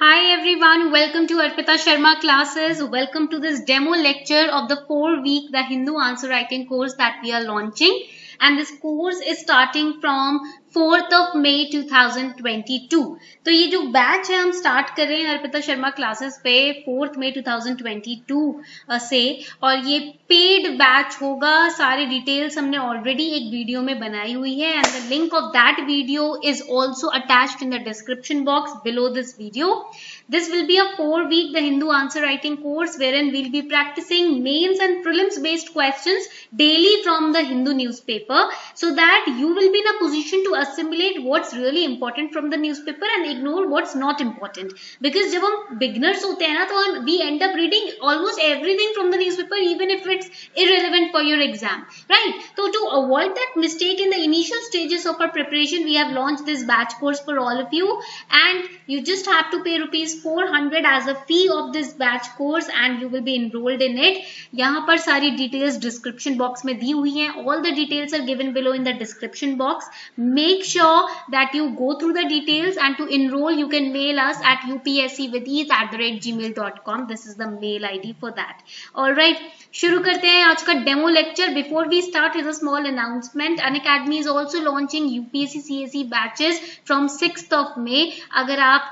Hi everyone, welcome to Arpita Sharma classes. Welcome to this demo lecture of the 4-week The Hindu Answer Writing course that we are launching. And this course is starting from 4th of May 2022. तो ये जो batch है हम start कर रहे हैं Arpita Sharma classes पे 4th May 2022 से, और ये पेड बैच होगा. सारे डिटेल्स हमने ऑलरेडी एक वीडियो में बनाई हुई है and the link of that video is also attached in the description box below this video. This will be a 4-week The Hindu Answer Writing course wherein we'll be practicing mains and prelims based questions daily from the Hindu newspaper, so that you will be in a position to assimilate what's really important from the newspaper and ignore what's not important. Because जब हम beginners होते हैं ना, तो हम we end up reading almost everything from the newspaper even if it's irrelevant for your exam, right? So to avoid that mistake in the initial stages of our preparation, we have launched this batch course for all of you, and you just have to pay rupees 400 as a fee of this batch course and you will be enrolled in it. यहाँ पर सारी details description box में दी हुई हैं. All the details are given below in the description box. Make sure that you go through the details, and to enroll you can mail us at upscwithEase@gmail.com. This is the mail ID for that. Alright, शुरू करते हैं आज का demo lecture. Before we start, is a small announcement. Unacademy is also launching UPSC CSE batches from 6th of May. अगर आप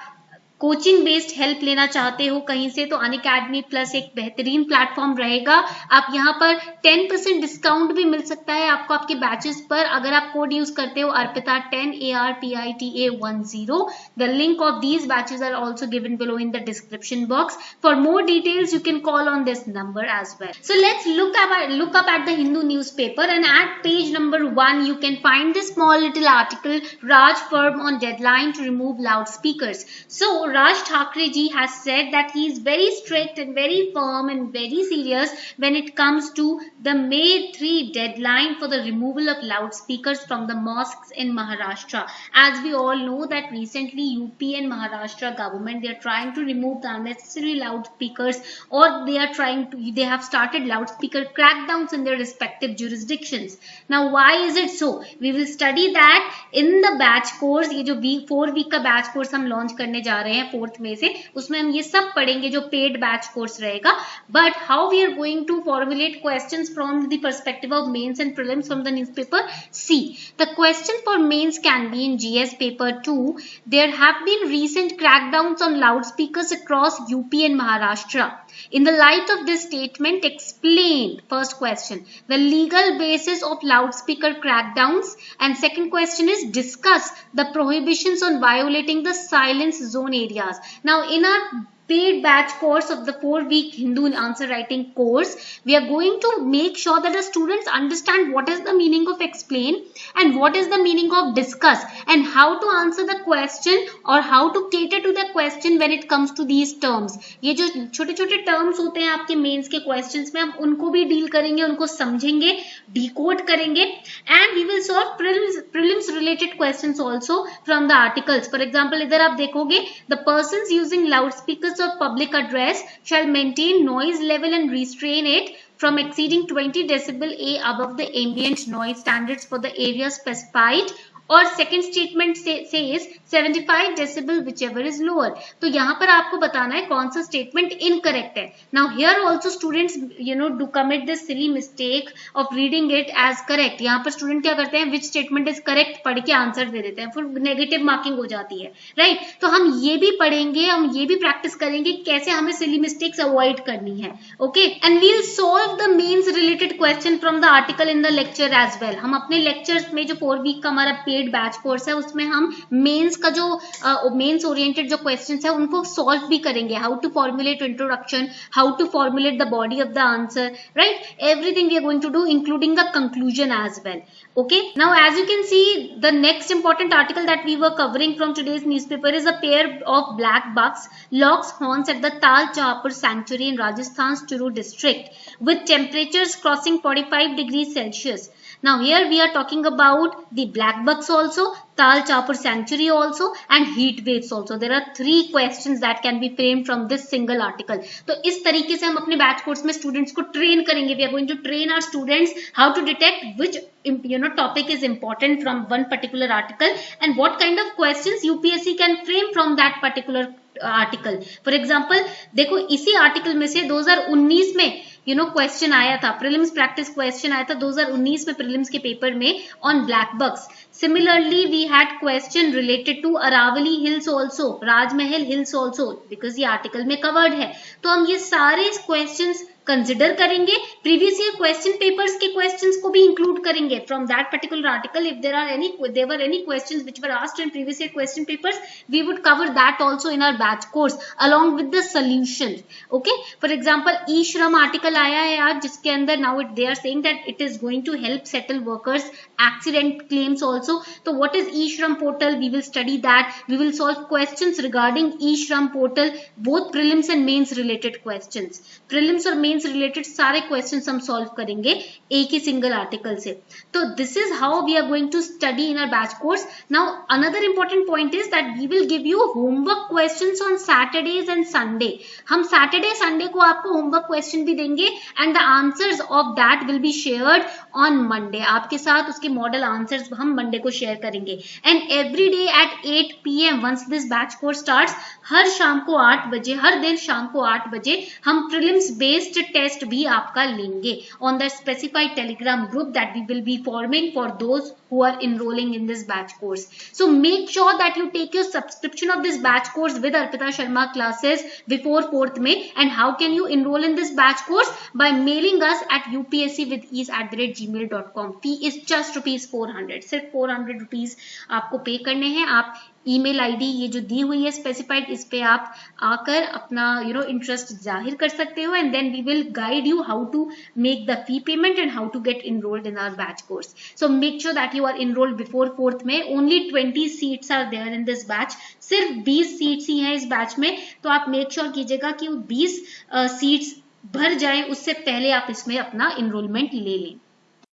coaching based help लेना चाहते हो कहीं से, तो अनअकैडमी प्लस एक बेहतरीन प्लेटफॉर्म रहेगा. आप यहाँ पर 10% डिस्काउंट भी मिल सकता है आपको आपके बैचेस पर अगर आप कोड यूज करते हो Arpita 10 ARPITA10. The link of these batches are also given below in the description box. For more details you can call on this number as well. So let's look up at the Hindu newspaper, and at page number 1 you can find this small little article, Raj firm on deadline to remove loudspeakers. So Raj Thackeray ji has said that he is very strict and very firm and very serious when it comes to the May 3 deadline for the removal of loudspeakers from the mosques in Maharashtra. As we all know that recently UP and Maharashtra government, they are trying to remove the unnecessary loudspeakers, or they have started loudspeaker crackdowns in their respective jurisdictions. Now why is it so? We will study that in the batch course. ये जो 4 week का batch course हम launch करने जा रहे हैं 4th May से, उसमें हम ये सब पढ़ेंगे जो पेड बैच कोर्स रहेगा. But how we are going to formulate questions from the perspective of mains and prelims from the newspaper. See the question for mains can be in GS paper 2. There have been recent crackdowns on loudspeakers across UP and Maharashtra. In the light of this statement, explain, first question, the legal basis of loudspeaker crackdowns, and second question is discuss the prohibitions on violating the silence zone areas. Now in our paid batch course of the 4-week Hindu answer writing course, we are going to make sure that the students understand what is the meaning of explain and what is the meaning of discuss, and how to answer the question or how to cater to the question when it comes to these terms. ये जो छोटे छोटे terms होते हैं आपके mains के questions में, हम उनको भी डील करेंगे, उनको समझेंगे, decode करेंगे, and we will solve prelims related questions also from the articles. For example, इधर आप देखोगे, the persons using loudspeakers of public address shall maintain noise level and restrain it from exceeding 20 decibel A above the ambient noise standards for the area specified, और second statement says 75 decibel whichever is lower. तो यहाँ पर आपको बताना है कौन सा statement incorrect है. Now here also students do commit this silly mistake of reading it as correct. यहाँ पर student क्या करते हैं, which statement is correct पढ़ के आंसर दे देते हैं, फिर नेगेटिव मार्किंग हो जाती है, राइट? तो हम ये भी पढ़ेंगे, हम ये भी प्रैक्टिस करेंगे कैसे हमें silly mistakes अवॉइड करनी है. Okay, and we'll solve the mains related question from the article in the lecture as well. हम अपने lectures में जो 4 week का हमारा बैच कोर्स है उसमें हम मेंस का जो मेंस ओरिएंटेड जो क्वेश्चंस है उनको सॉल्व भी करेंगे. How to formulate introduction, how to formulate the body of the answer, right? Everything we are going to do including the conclusion as well. Okay, now as you can see, the next important article that we were covering from today's newspaper is a pair of black bucks locks horns at the Tal Chapur sanctuary in Rajasthan's Churu district with temperatures crossing 45 degrees Celsius. Now here we are talking about the black bucks also, Tal Chapur sanctuary also, and heat waves also. There are 3 questions that can be framed from this single article. तो इस तरीके से हम अपने batch course में students को train करेंगे. We are going to train our students how to detect which topic is important from one particular article and what kind of questions UPSC can frame from that particular article. For example देखो इसी article में से 2019 में question आया था, prelims practice question आया था 2019 में प्रीलिम्स के पेपर में on blackbucks. Similarly we had question related to Aravalli hills also, Rajmahal hills also, because ये आर्टिकल में कवर्ड है। तो हम ये सारे क्वेश्चंस कंसिडर करेंगे, प्रीवियस ईयर क्वेश्चन पेपर्स के क्वेश्चंस को भी इंक्लूड करेंगे from that particular article. If there were any questions which were asked in previous year question papers, we would cover that also in our batch course along with the solutions. Okay, for example e-shram article आया है आज, जिसके अंदर now they are saying that it is going to help settle workers accident claims also. So what is e-shram portal? We will study that. We will solve questions regarding e-shram portal, both prelims and mains related questions. prelims और mains related सारे questions हम solve करेंगे एक ही single article से। तो this is how we are going to study in our batch course. Now another important point is that we will give you homework questions on Saturdays and Sunday. हम Saturday Sunday को आपको homework question भी देंगे and the answers of that will be shared on Monday. आपके साथ उसके model answers हम Monday को शेयर करेंगे। And every day at 8 PM once this batch course starts, हर शाम को 8 बजे, हर दिन शाम को 8 बजे हम प्रीलिम्स बेस्ड टेस्ट भी आपका लेंगे on the specified telegram group that we will be forming for those who are enrolling in this batch course. So make sure that you take your subscription of this batch course with Arpita Sharma classes before 4th May. And how can you enroll in this batch course? By mailing us at upscwithease@gmail.com. Fee is just ₹400, सिर्फ 400 rupees आपको पे करने हैं। आप email ID ये जो दी हुई है स्पेसिफाइड, इस पे आप आकर अपना इंटरेस्ट जाहिर कर सकते हो and then we will guide you how to make the fee payment and how to get enrolled in our batch course. So make sure that you are enrolled before 4th May. Only 20 seats are there in this batch, सिर्फ 20 seats ही हैं इस batch में। तो आप make sure कीजिएगा कि 20 seats भर जाए, उससे पहले आप इसमें अपना इनरोलमेंट ले लें।